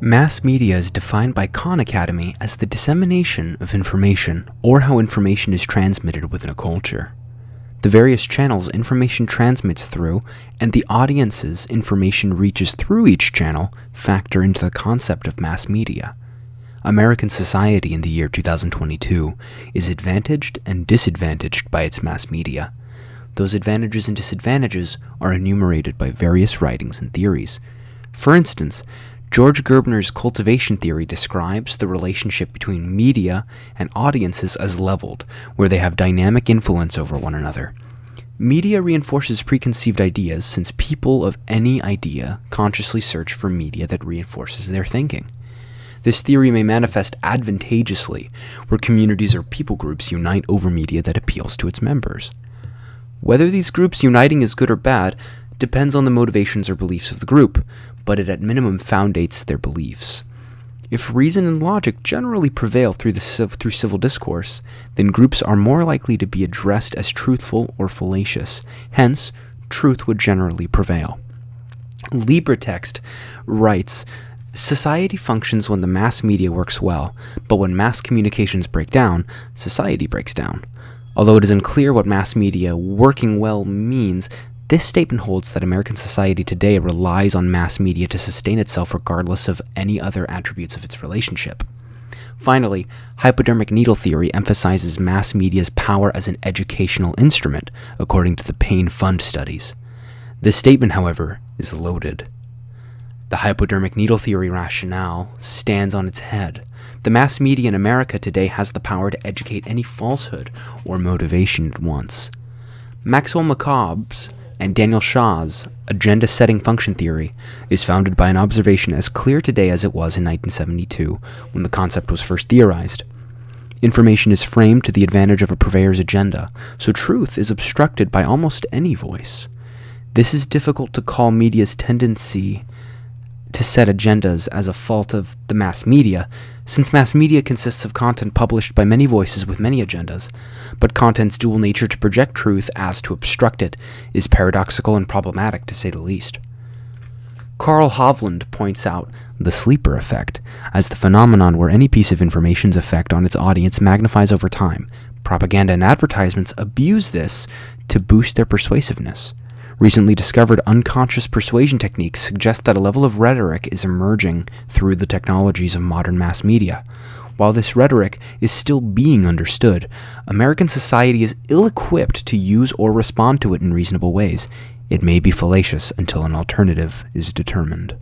Mass media is defined by Khan Academy as the dissemination of information, or how information is transmitted within a culture. The various channels information transmits through, and the audiences information reaches through each channel factor into the concept of mass media. American society in the year 2022 is advantaged and disadvantaged by its mass media. Those advantages and disadvantages are enumerated by various writings and theories. For instance, George Gerbner's cultivation theory describes the relationship between media and audiences as leveled, where they have dynamic influence over one another. Media reinforces preconceived ideas since people of any idea consciously search for media that reinforces their thinking. This theory may manifest advantageously, where communities or people groups unite over media that appeals to its members. Whether these groups uniting is good or bad depends on the motivations or beliefs of the group, but it at minimum foundates their beliefs. If reason and logic generally prevail through civil discourse, then groups are more likely to be addressed as truthful or fallacious. Hence, truth would generally prevail. LibreText writes, "Society functions when the mass media works well, but when mass communications break down, society breaks down." Although it is unclear what mass media working well means, this statement holds that American society today relies on mass media to sustain itself regardless of any other attributes of its relationship. Finally, hypodermic needle theory emphasizes mass media's power as an educational instrument, according to the Pain Fund studies. This statement, however, is loaded. The hypodermic needle theory rationale stands on its head. The mass media in America today has the power to educate any falsehood or motivation it wants. Maxwell Macabre's and Daniel Shaw's agenda-setting function theory is founded by an observation as clear today as it was in 1972, when the concept was first theorized. Information is framed to the advantage of a purveyor's agenda, so truth is obstructed by almost any voice. This is difficult to call media's tendency to set agendas as a fault of the mass media, since mass media consists of content published by many voices with many agendas, but content's dual nature to project truth as to obstruct it is paradoxical and problematic, to say the least. Carl Hovland points out the sleeper effect as the phenomenon where any piece of information's effect on its audience magnifies over time. Propaganda and advertisements abuse this to boost their persuasiveness. Recently discovered unconscious persuasion techniques suggest that a level of rhetoric is emerging through the technologies of modern mass media. While this rhetoric is still being understood, American society is ill-equipped to use or respond to it in reasonable ways. It may be fallacious until an alternative is determined.